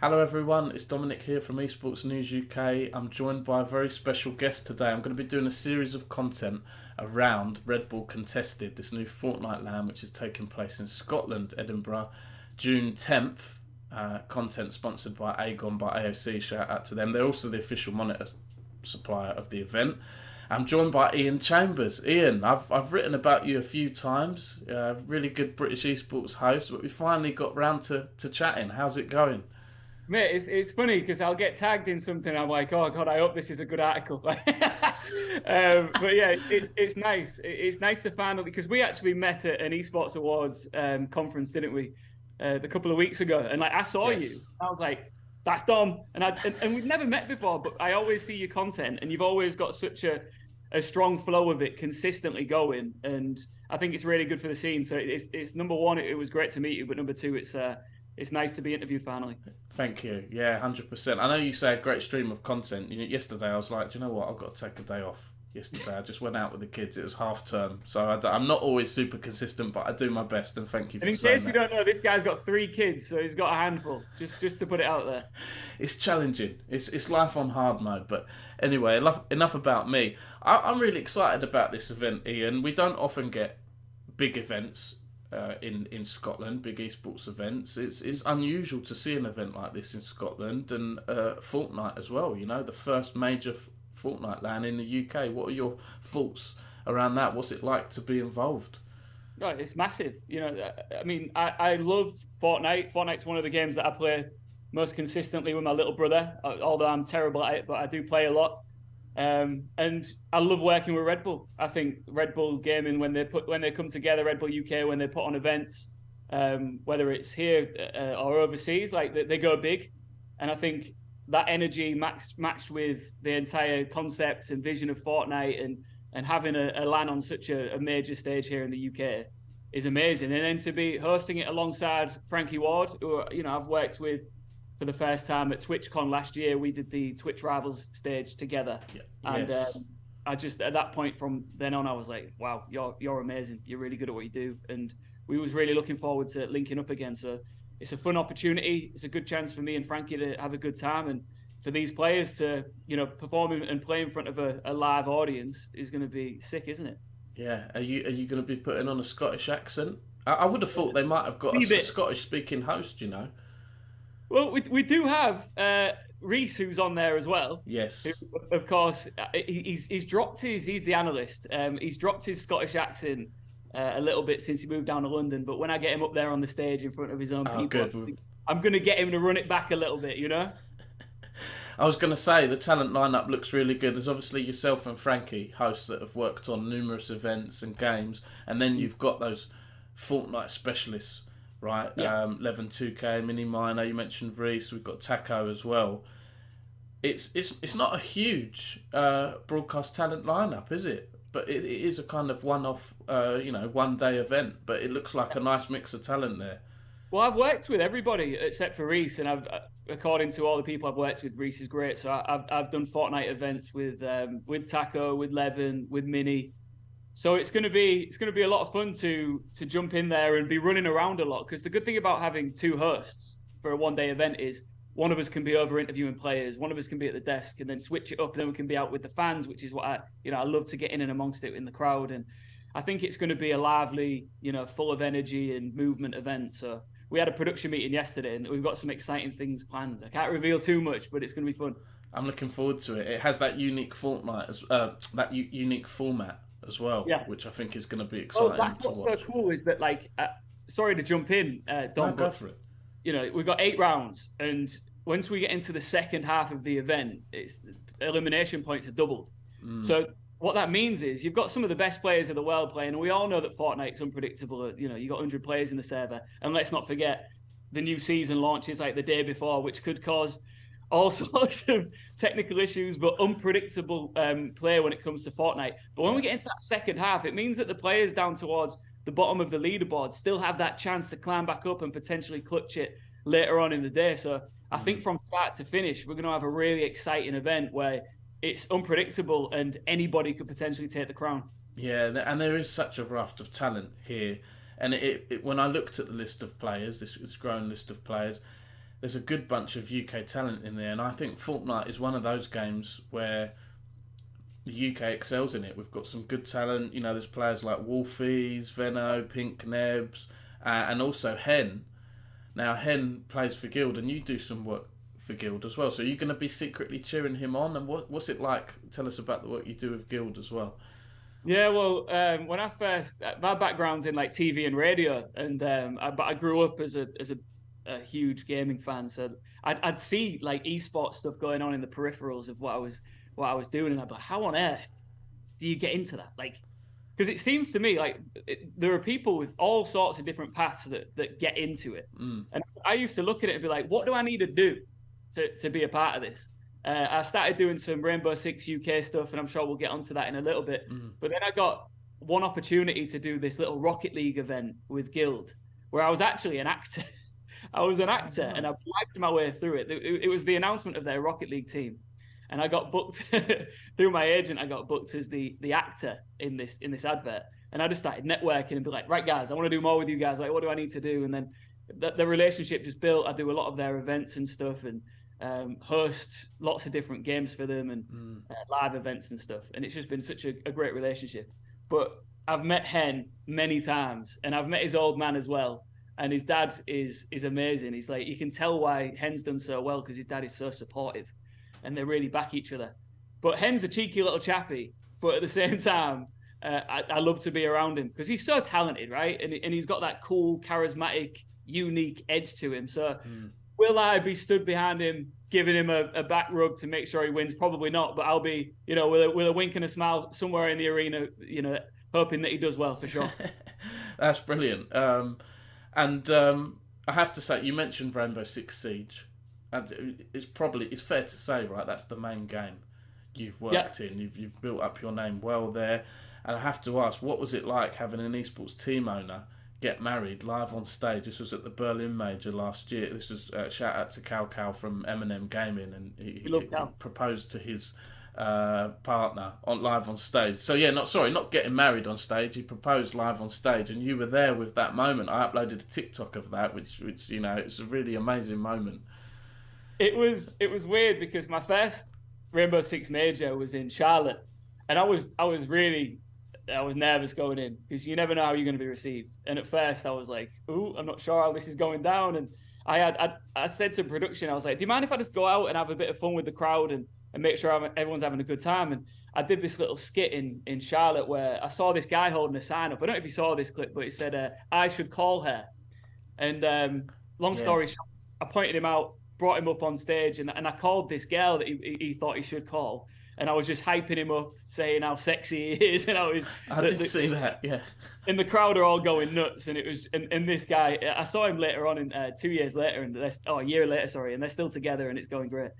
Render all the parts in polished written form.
Hello everyone, it's Dominic here from Esports News UK. I'm joined by a very special guest today. I'm going to be doing a series of content around Red Bull Contested, this new Fortnite LAN which is taking place in Scotland, Edinburgh, June 10th. Content sponsored by AGON, by AOC, shout out to them. They're also the official monitor supplier of the event. I'm joined by Iain Chambers. Iain, I've written about you a few times, really good British esports host, but we finally got round to chatting. How's it going? Mate, it's funny because I'll get tagged in something. I'm like, oh God, I hope this is a good article. But yeah, it's nice. It's nice to finally, because we actually met at an Esports Awards conference, didn't we? A couple of weeks ago, and like I saw Yes. you. I was like, that's Dom, and we've never met before, but I always see your content, and you've always got such a strong flow of it consistently going, and I think it's really good for the scene. So it's number one, it was great to meet you, but number two, it's nice to be interviewed finally. Thank you. Yeah, 100%. I know you say a great stream of content. Yesterday I was like, do you know what? I've got to take a day off. Yesterday I just went out with the kids. It was half term, so I'm not always super consistent, but I do my best. And thank you And for in saying case you that. don't know, this guy's got 3 kids, so he's got a handful. Just to put it out there. It's challenging. It's life on hard mode. But anyway, enough about me. I'm really excited about this event, Iain. We don't often get big events in Scotland, big esports events. It's unusual to see an event like this in Scotland, and Fortnite as well. You know, the first major Fortnite LAN in the UK. What are your thoughts around that? What's it like to be involved? Right, it's massive. I mean, I love Fortnite. Fortnite's one of the games that I play most consistently with my little brother, although I'm terrible at it, but I do play a lot. And I love working with Red Bull. I think Red Bull Gaming, when they come together, Red Bull UK, when they put on events, whether it's here or overseas, like they go big. And I think that energy matched with the entire concept and vision of Fortnite, and having a LAN on such a major stage here in the UK is amazing. And then to be hosting it alongside Frankie Ward, who I've worked with for the first time at TwitchCon last year. We did the Twitch Rivals stage together, Yeah. and Yes. I just, at that point, from then on, I was like, wow, you're amazing. You're really good at what you do, and we was really looking forward to linking up again. So it's a fun opportunity. It's a good chance for me and Frankie to have a good time, and for these players to perform and play in front of a live audience is going to be sick, isn't it? Yeah. Are you going to be putting on a Scottish accent? I would have thought they might have got a Bit. Scottish speaking host. You know. Well, we do have Reese, who's on there as well. Yes. Who, of course, he's dropped he's the analyst. He's dropped his Scottish accent a little bit since he moved down to London. But when I get him up there on the stage in front of his own Oh, people, good. I'm going to get him to run it back a little bit, you know? I was going to say the talent lineup looks really good. There's obviously yourself and Frankie, hosts that have worked on numerous events and games, and then you've got those Fortnite specialists, right? Yeah. 11-2K, Mini Miner. You mentioned Reese. We've got Taco as well. It's not a huge broadcast talent lineup, is it? But it is a kind of one-off, one-day event. But it looks like a nice mix of talent there. Well, I've worked with everybody except for Reese, and according to all the people I've worked with, Reese is great. So I've done Fortnite events with Taco, with Levin, with Mini. So it's gonna be a lot of fun to jump in there and be running around a lot. Because the good thing about having two hosts for a 1 day event is one of us can be over interviewing players, one of us can be at the desk, and then switch it up, and then we can be out with the fans, which is what I love to get in and amongst it in the crowd. And I think it's going to be a lively, full of energy and movement event. So we had a production meeting yesterday, and we've got some exciting things planned. I can't reveal too much, but it's going to be fun. I'm looking forward to it. It has that unique Fortnite, unique format as well, Yeah. which I think is going to be Oh, exciting that's to what's so watch. cool is that, like, sorry to jump in, No, Don, go but for it. we've got 8 rounds, and once we get into the second half of the event, it's elimination points are doubled. So what that means is you've got some of the best players of the world playing, and we all know that Fortnite's unpredictable. You got 100 players in the server, and let's not forget the new season launches like the day before, which could cause all sorts of technical issues, but unpredictable play when it comes to Fortnite. But when we get into that second half, it means that the players down towards the bottom of the leaderboard still have that chance to climb back up and potentially clutch it later on in the day. So I think from start to finish, we're going to have a really exciting event where it's unpredictable and anybody could potentially take the crown. Yeah, and there is such a raft of talent here. And when I looked at the list of players, this growing list of players, there's a good bunch of UK talent in there, and I think Fortnite is one of those games where the UK excels in it. We've got some good talent. You know, there's players like Wolfies, Veno, Pink Nebs, and also Hen. Now, Hen plays for Guild, and you do some work for Guild as well. So, are you going to be secretly cheering him on? And what's it like? Tell us about the work you do with Guild as well. Yeah, well, when I first, my background's in like TV and radio, and but I grew up as a huge gaming fan, so I'd see like esports stuff going on in the peripherals of what I was doing, and I'd be like, how on earth do you get into that? Like, because it seems to me like there are people with all sorts of different paths that get into it, and I used to look at it and be like, what do I need to do to be a part of this? I started doing some Rainbow Six UK stuff, and I'm sure we'll get onto that in a little bit. But then I got one opportunity to do this little Rocket League event with Guild, where I was actually an actor. I was an actor, and I wiped my way through it. It was the announcement of their Rocket League team, and I got booked through my agent. I got booked as the actor in this advert, and I just started networking and be like, right, guys, I want to do more with you guys. Like, what do I need to do? And then the relationship just built. I do a lot of their events and stuff, and host lots of different games for them and live events and stuff. And it's just been such a great relationship. But I've met Hen many times, and I've met his old man as well. And his dad is amazing. He's like, you can tell why Hen's done so well because his dad is so supportive, and they really back each other. But Hen's a cheeky little chappy, but at the same time, I love to be around him because he's so talented, right? And he's got that cool, charismatic, unique edge to him. So will I be stood behind him, giving him a back rub to make sure he wins? Probably not, but I'll be, with a wink and a smile somewhere in the arena, hoping that he does well for sure. That's brilliant. And I have to say, you mentioned Rainbow Six Siege, and it's fair to say, right? That's the main game you've worked in. You've built up your name well there. And I have to ask, what was it like having an esports team owner get married live on stage? This was at the Berlin Major last year. This was shout out to Cal from M&M Gaming, and he proposed to his partner live on stage. So yeah, not getting married on stage. He proposed live on stage, and you were there with that moment. I uploaded a TikTok of that, which it's a really amazing moment. It was weird because my first Rainbow Six Major was in Charlotte, and I was nervous going in because you never know how you're going to be received. And at first I was like, "Ooh, I'm not sure how this is going down." And I said to production, I was like, "Do you mind if I just go out and have a bit of fun with the crowd and make sure everyone's having a good time?" And I did this little skit in Charlotte where I saw this guy holding a sign up. I don't know if you saw this clip, but it said, "I should call her." And long story short, I pointed him out, brought him up on stage, and I called this girl that he thought he should call. And I was just hyping him up, saying how sexy he is. And I did see that, yeah. And the crowd are all going nuts. And it was, and this guy, I saw him later on, 2 years later, and a year later, sorry, and they're still together, and it's going great.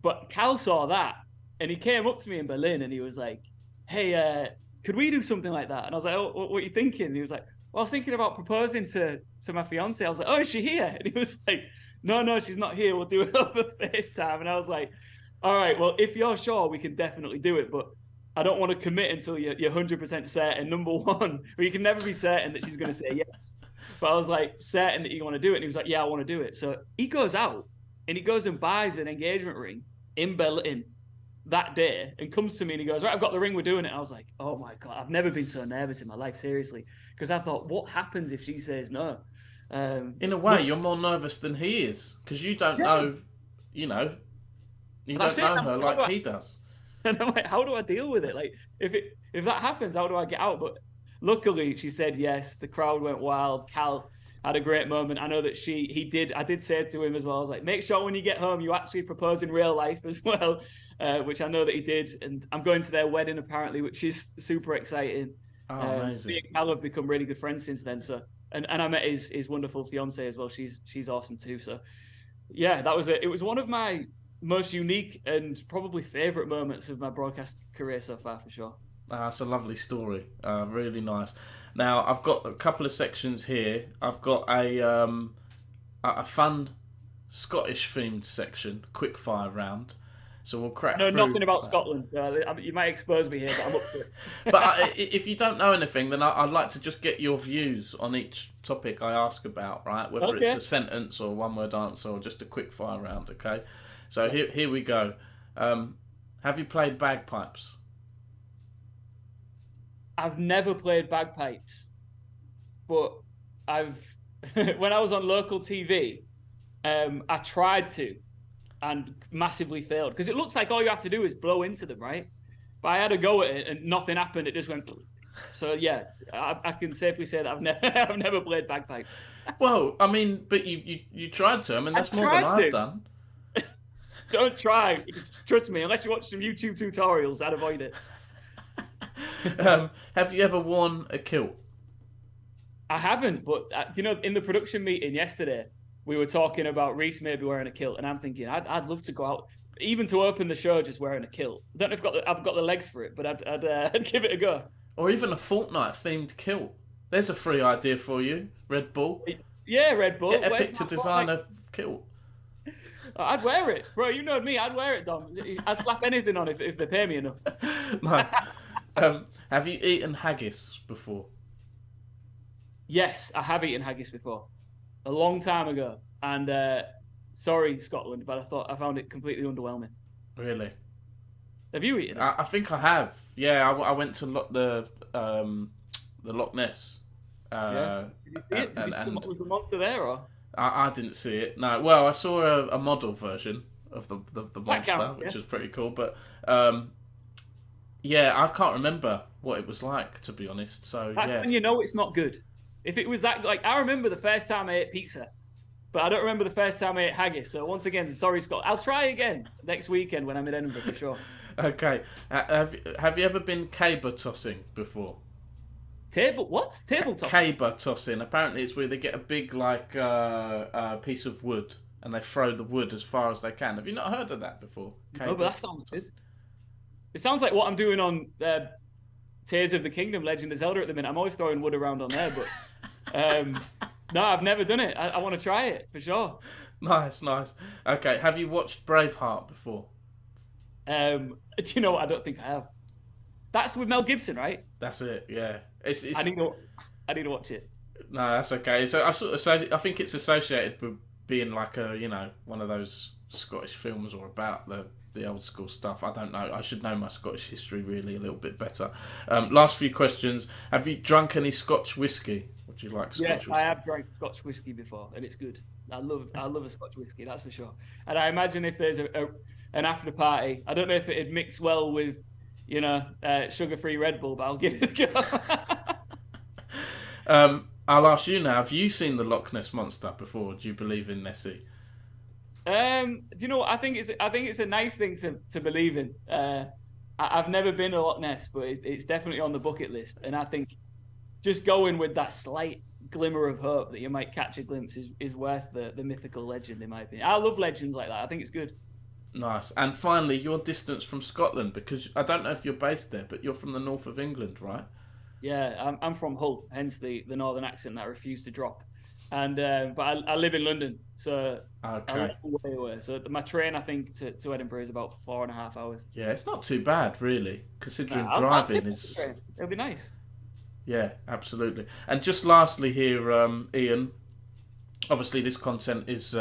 But Cal saw that, and he came up to me in Berlin, and he was like, "Hey, could we do something like that?" And I was like, "Oh, what are you thinking?" And he was like, "Well, I was thinking about proposing to my fiance." I was like, "Oh, is she here?" And he was like, No, she's not here. We'll do it over FaceTime." And I was like, "All right, well, if you're sure, we can definitely do it, but I don't want to commit until you're 100% certain, number one." Or you can never be certain that she's going to say yes. But I was like, certain that you want to do it. And he was like, "Yeah, I want to do it." So he goes out and he goes and buys an engagement ring in Berlin that day and comes to me and he goes, "Right, I've got the ring, we're doing it." And I was like, oh my God, I've never been so nervous in my life, seriously. Because I thought, what happens if she says no? In a way, you're more nervous than he is because you don't know, you don't know her like he does. And I'm like, how do I deal with it? Like, if that happens, how do I get out? But luckily, she said yes. The crowd went wild. Cal had a great moment. I know that I did say to him as well, I was like, make sure when you get home, you actually propose in real life as well, which I know that he did. And I'm going to their wedding apparently, which is super exciting. Oh, amazing. Me and Cal have become really good friends since then. So, and I met his wonderful fiance as well. She's awesome too. So yeah, it was one of my most unique and probably favorite moments of my broadcast career so far, for sure. That's a lovely story. Really nice. Now I've got a couple of sections here. I've got a fun Scottish themed section, quick fire round. So we'll crack I know through nothing about that. Scotland, so you might expose me here, but I'm up to it. But if you don't know anything, then I'd like to just get your views on each topic I ask about, right? Whether it's Okay. a sentence or a one-word answer or just a quick fire round, okay? So here we go. Have you played bagpipes? I've never played bagpipes, but I've when I was on local TV, I tried to and massively failed because it looks like all you have to do is blow into them, right? But I had a go at it and nothing happened. It just went. So yeah, I can safely say that I've never I've never played bagpipes. Well, I mean, but you tried to. I mean, I that's more than tried I've to. done. Don't try. Trust me. Unless you watch some YouTube tutorials, I'd avoid it. Have you ever worn a kilt? I haven't, but in the production meeting yesterday, we were talking about Reese maybe wearing a kilt, and I'm thinking I'd love to go out, even to open the show, just wearing a kilt. I don't know if I've got the legs for it, but I'd give it a go. Or even a Fortnite themed kilt? There's a free idea for you, Red Bull. Yeah, Red Bull. Get Epic to design a kilt. I'd wear it, bro. You know me. I'd wear it, Dom. I'd slap anything on if they pay me enough. Nice. Have you eaten haggis before? Yes, I have eaten haggis before, a long time ago. And sorry, Scotland, but I found it completely underwhelming. Really? Have you eaten it? I think I have. Yeah, I went to the Loch Ness. Yeah. Did you see it? Was the monster there or? I didn't see it. No. Well, I saw a model version of the monster, counts, which yeah. was pretty cool. But yeah, I can't remember what it was like, to be honest. So That's yeah. when you know it's not good. If it was that, like, I remember the first time I ate pizza, but I don't remember the first time I ate haggis. So once again, sorry, Scott. I'll try again next weekend when I'm in Edinburgh for sure. Okay. Have you ever been caber tossing before? Tabletop? Caber tossing. Apparently, it's where they get a big piece of wood and they throw the wood as far as they can. Have you not heard of that before? No, but that sounds good. It sounds like what I'm doing on Tears of the Kingdom, Legend of Zelda at the minute. I'm always throwing wood around on there, but no, I've never done it. I want to try it for sure. Nice. Okay, have you watched Braveheart before? Do you know what? I don't think I have. That's with Mel Gibson, right? That's it. Yeah. It's I need to watch it. No, that's okay. So I think it's associated with being like one of those Scottish films or about the old school stuff. I don't know. I should know my Scottish history really a little bit better. Last few questions. Have you drunk any Scotch whiskey? Would you like Scotch whiskey? I have drank Scotch whiskey before, and it's good. I love a Scotch whiskey, that's for sure. And I imagine if there's an after party, I don't know if it'd mix well with, sugar-free Red Bull, but I'll give it a go. I'll ask you now. Have you seen the Loch Ness monster before? Do you believe in Nessie? Do you know what? I think it's a nice thing to believe in. I've never been to Loch Ness, but it's definitely on the bucket list. And I think just going with that slight glimmer of hope that you might catch a glimpse is worth the mythical legend, in my opinion. I love legends like that. I think it's good. Nice. And finally, your distance from Scotland, because I don't know if you're based there, but you're from the north of England, right? Yeah, I'm from Hull, hence the northern accent that I refuse to drop. And but I live in London, so okay. I live way away. So my train, I think, to Edinburgh is about 4.5 hours. Yeah, it's not too bad, really, considering driving is. It'll be nice. Yeah, absolutely. And just lastly here, Iain, obviously this content is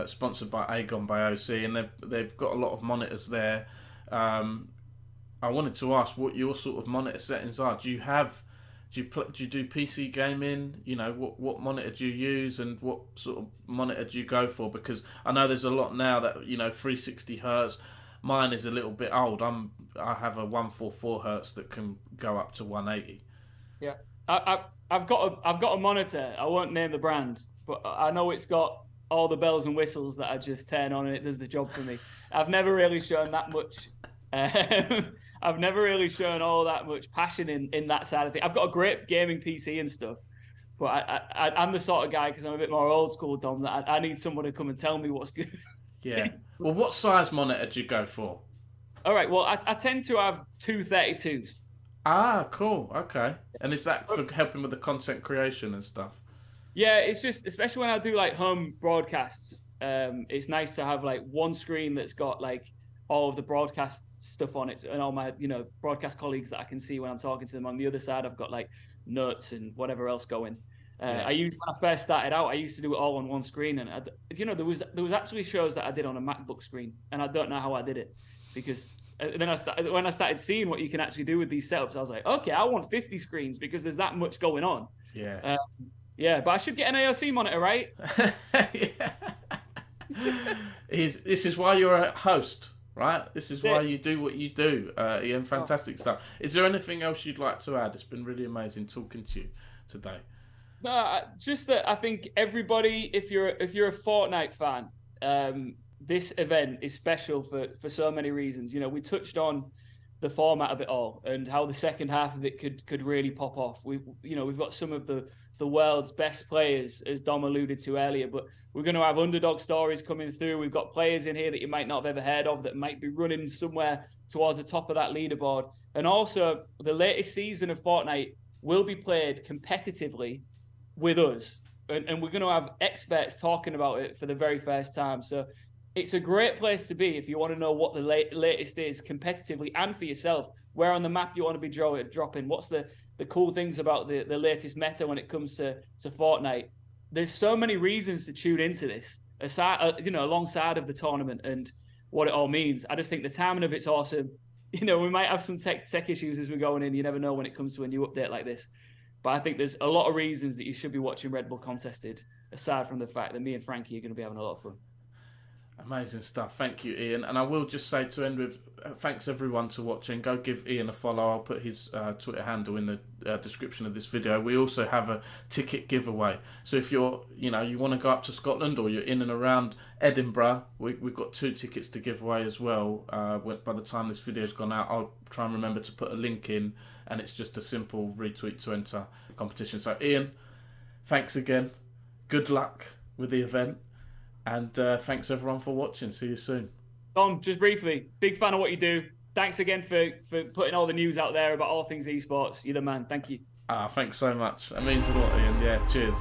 sponsored by AGON by OC, and they've got a lot of monitors there. I wanted to ask what your sort of monitor settings are. Do you do PC gaming? What monitor do you use, and what sort of monitor do you go for? Because I know there's a lot now that 360 hertz. Mine is a little bit old. I have a 144 hertz that can go up to 180. Yeah, I've got a monitor. I won't name the brand, but I know it's got all the bells and whistles that I just turn on and it does the job for me. I've never really shown that much. I've never really shown all that much passion in that side of things. I've got a great gaming PC and stuff, but I'm the sort of guy, because I'm a bit more old school, Dom, that I need someone to come and tell me what's good. Yeah. Well, what size monitor do you go for? All right. Well, I tend to have two 32s. Ah, cool. Okay. And is that for helping with the content creation and stuff? Yeah, it's just, especially when I do like home broadcasts, it's nice to have like one screen that's got like all of the broadcast stuff on it, and all my broadcast colleagues that I can see when I'm talking to them. On the other side, I've got like notes and whatever else going. I used when I first started out, I used to do it all on one screen, and there was actually shows that I did on a MacBook screen, and I don't know how I did it, because then when I started seeing what you can actually do with these setups, I was like, okay, I want 50 screens because there's that much going on. Yeah, but I should get an AOC monitor, right? This is why you're a host, right? This is why you do what you do, Iain. Fantastic stuff. Is there anything else you'd like to add? It's been really amazing talking to you today. No, just that I think everybody, if you're a Fortnite fan, this event is special for so many reasons. We touched on the format of it all and how the second half of it could really pop off. We've got some of the world's best players, as Dom alluded to earlier, but we're going to have underdog stories coming through. We've got players in here that you might not have ever heard of that might be running somewhere towards the top of that leaderboard. And also, the latest season of Fortnite will be played competitively with us. And we're going to have experts talking about it for the very first time. So it's a great place to be if you want to know what the latest is competitively and for yourself. Where on the map you want to be dropping. What's the cool things about the latest meta when it comes to Fortnite. There's so many reasons to tune into this, alongside of the tournament and what it all means. I just think the timing of it's awesome. We might have some tech issues as we're going in. You never know when it comes to a new update like this. But I think there's a lot of reasons that you should be watching Red Bull Contested, aside from the fact that me and Frankie are going to be having a lot of fun. Amazing stuff. Thank you, Iain. And I will just say to end with thanks everyone to watching. Go give Iain a follow. I'll put his Twitter handle in the description of this video. We also have a ticket giveaway. So if you want to go up to Scotland or you're in and around Edinburgh, we've got 2 tickets to give away as well. By the time this video's gone out, I'll try and remember to put a link in, and it's just a simple retweet to enter the competition. So Iain, thanks again. Good luck with the event. And thanks everyone for watching. See you soon. Dom, just briefly, big fan of what you do. Thanks again for putting all the news out there about all things esports. You're the man. Thank you. Thanks so much. That means a lot, Iain. Yeah, cheers.